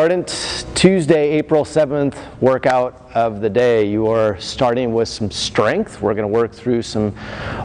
Ardent, Tuesday, April 7th workout of the day. You are starting with some strength. We're going to work through some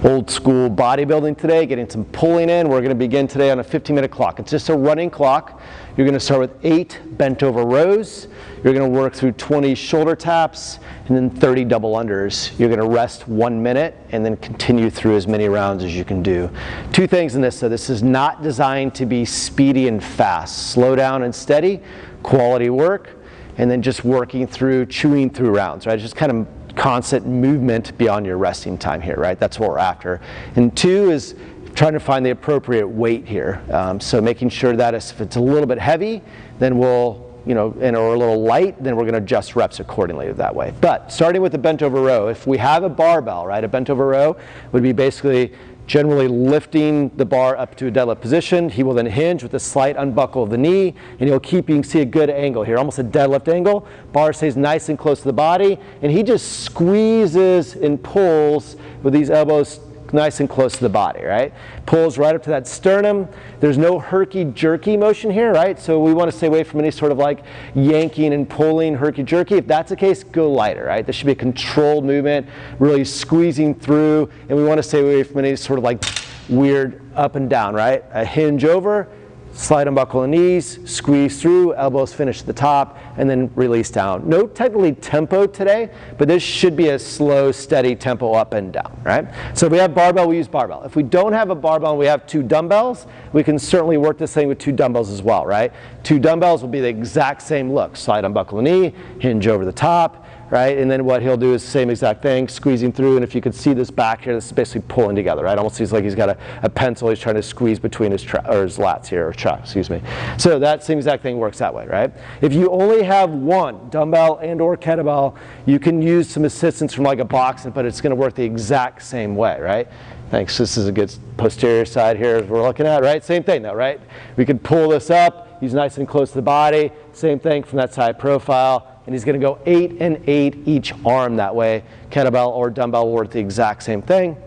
old school bodybuilding today, getting some pulling in. We're going to begin today on a 15-minute clock. It's just a running clock. You're going to start with 8 bent over rows. You're going to work through 20 shoulder taps and then 30 double unders. You're going to rest 1 minute and then continue through as many rounds as you can do. Two things in this, though. This is not designed to be speedy and fast. Slow down and steady, quality work, and then just working through, chewing through rounds, right? Just kind of constant movement beyond your resting time here, right? That's what we're after. And 2 is trying to find the appropriate weight here. So making sure that if it's a little bit heavy, then we'll, or a little light, then we're going to adjust reps accordingly that way. But starting with the bent over row, if we have a barbell, right, a bent over row would be basically generally lifting the bar up to a deadlift position. He will then hinge with a slight unbuckle of the knee, and he'll keep, you can see a good angle here, almost a deadlift angle. Bar stays nice and close to the body, and he just squeezes and pulls with these elbows nice and close to the body, right? Pulls right up to that sternum. There's no herky-jerky motion here, right? So we want to stay away from any sort of like yanking and pulling, herky-jerky. If that's the case, go lighter, right? This should be a controlled movement, really squeezing through, and we want to stay away from any sort of like weird up and down, right? A hinge over, slide unbuckle the knees, squeeze through, elbows finish at the top, and then release down. No technically tempo today, but this should be a slow, steady tempo up and down, right? So if we have barbell, we use barbell. If we don't have a barbell and we have 2 dumbbells, we can certainly work this thing with 2 dumbbells as well, right? 2 dumbbells will be the exact same look. Slide unbuckle the knee, hinge over the top, right? And then what he'll do is the same exact thing, squeezing through, and if you could see this back here, this is basically pulling together, right? Almost seems like he's got a pencil he's trying to squeeze between his lats here, or traps, excuse me. So that same exact thing works that way, right? If you only have 1 dumbbell and or kettlebell, you can use some assistance from like a box, but it's going to work the exact same way, right? Thanks. This is a good posterior side here as we're looking at, right? Same thing though, right? We can pull this up, he's nice and close to the body, same thing from that side profile. And he's going to go 8 and 8 each arm that way. Kettlebell or dumbbell will work the exact same thing.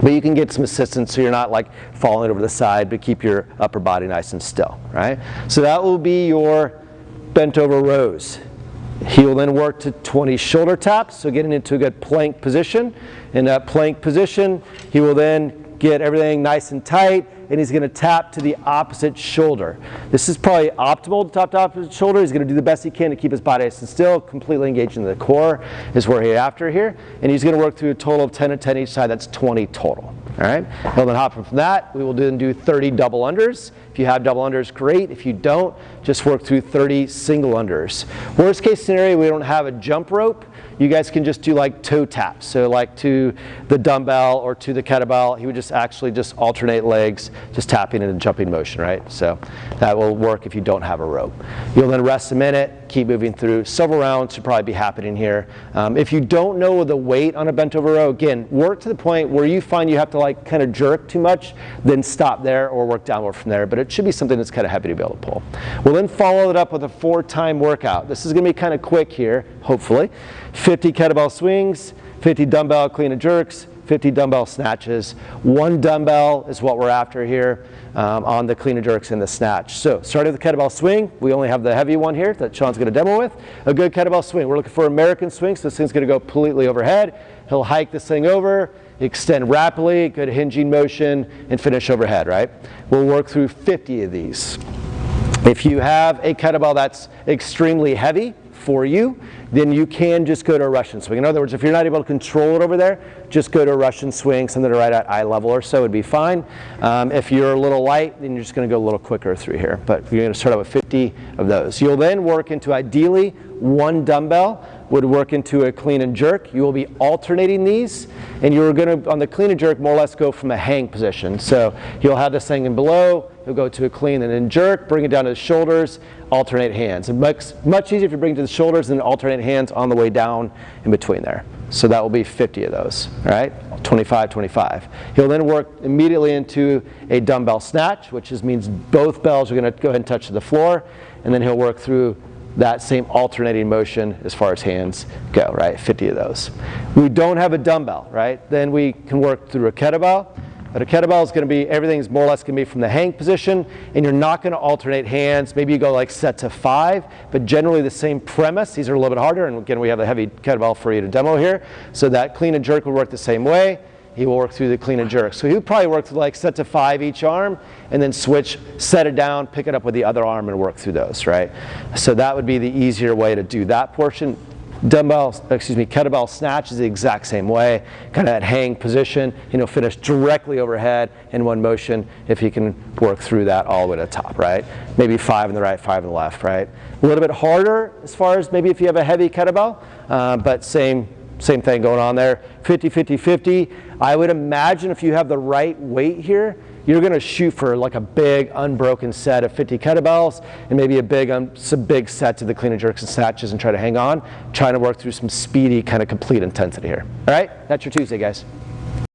But you can get some assistance so you're not like falling over the side, but keep your upper body nice and still, right? So that will be your bent over rows. He will then work to 20 shoulder taps, so getting into a good plank position. In that plank position, he will then get everything nice and tight, and he's going to tap to the opposite shoulder. This is probably optimal to tap to opposite shoulder. He's going to do the best he can to keep his body nice and still, completely engaged in the core is where he's after here. And he's going to work through a total of 10 and 10 each side. That's 20 total. All right. He'll then hop from that. We will then do 30 double unders. If you have double unders, great. If you don't, just work through 30 single unders. Worst case scenario, we don't have a jump rope. You guys can just do like toe taps. So like to the dumbbell or to the kettlebell, he would just actually just alternate legs, just tapping in a jumping motion, right? So that will work if you don't have a rope. You'll then rest a minute, keep moving through. Several rounds should probably be happening here. If you don't know the weight on a bent over row, again, work to the point where you find you have to like kind of jerk too much, then stop there or work downward from there. But it should be something that's kind of heavy to be able to pull. We'll then follow it up with a 4-time workout. This is going to be kind of quick here, hopefully. 50 kettlebell swings, 50 dumbbell clean and jerks, 50 dumbbell snatches. 1 dumbbell is what we're after here on the clean and jerks and the snatch. So starting with the kettlebell swing, we only have the heavy one here that Sean's going to demo with. A good kettlebell swing. We're looking for American swing, so this thing's going to go completely overhead. He'll hike this thing over, extend rapidly, good hinging motion, and finish overhead, right? We'll work through 50 of these. If you have a kettlebell that's extremely heavy for you, then you can just go to a Russian swing. In other words, if you're not able to control it over there, just go to a Russian swing, something right at eye level or so would be fine. If you're a little light, then you're just going to go a little quicker through here. But you're going to start out with 50 of those. You'll then work into ideally 1 dumbbell would work into a clean and jerk. You will be alternating these, and you're going to, on the clean and jerk, more or less go from a hang position. So you'll have this hanging below, you'll go to a clean and then jerk, bring it down to the shoulders, alternate hands. And much easier if you bring it to the shoulders and alternate hands on the way down in between there. So that will be 50 of those, all right? 25, 25. He'll then work immediately into a dumbbell snatch, which means both bells are going to go ahead and touch the floor, and then he'll work through that same alternating motion as far as hands go, right? 50 of those. We don't have a dumbbell, right? Then we can work through a kettlebell, But a kettlebell is going to be, everything's more or less going to be from the hang position, and you're not going to alternate hands. Maybe you go like set to 5, but generally the same premise. These are a little bit harder, and again, we have a heavy kettlebell for you to demo here. So that clean and jerk will work the same way. He will work through the clean and jerk. So he would probably work through like set to 5 each arm, and then switch, set it down, pick it up with the other arm, and work through those, right? So that would be the easier way to do that portion. Kettlebell snatch is the exact same way, kind of that hang position, finish directly overhead in one motion if you can work through that all the way to the top, right? Maybe 5 in the right, 5 in the left, right? A little bit harder as far as maybe if you have a heavy kettlebell, but same thing going on there. 50, 50, 50. I would imagine if you have the right weight here, you're going to shoot for like a big unbroken set of 50 kettlebells and maybe some big sets of the clean and jerks and snatches and try to hang on, trying to work through some speedy kind of complete intensity here. All right, that's your Tuesday, guys.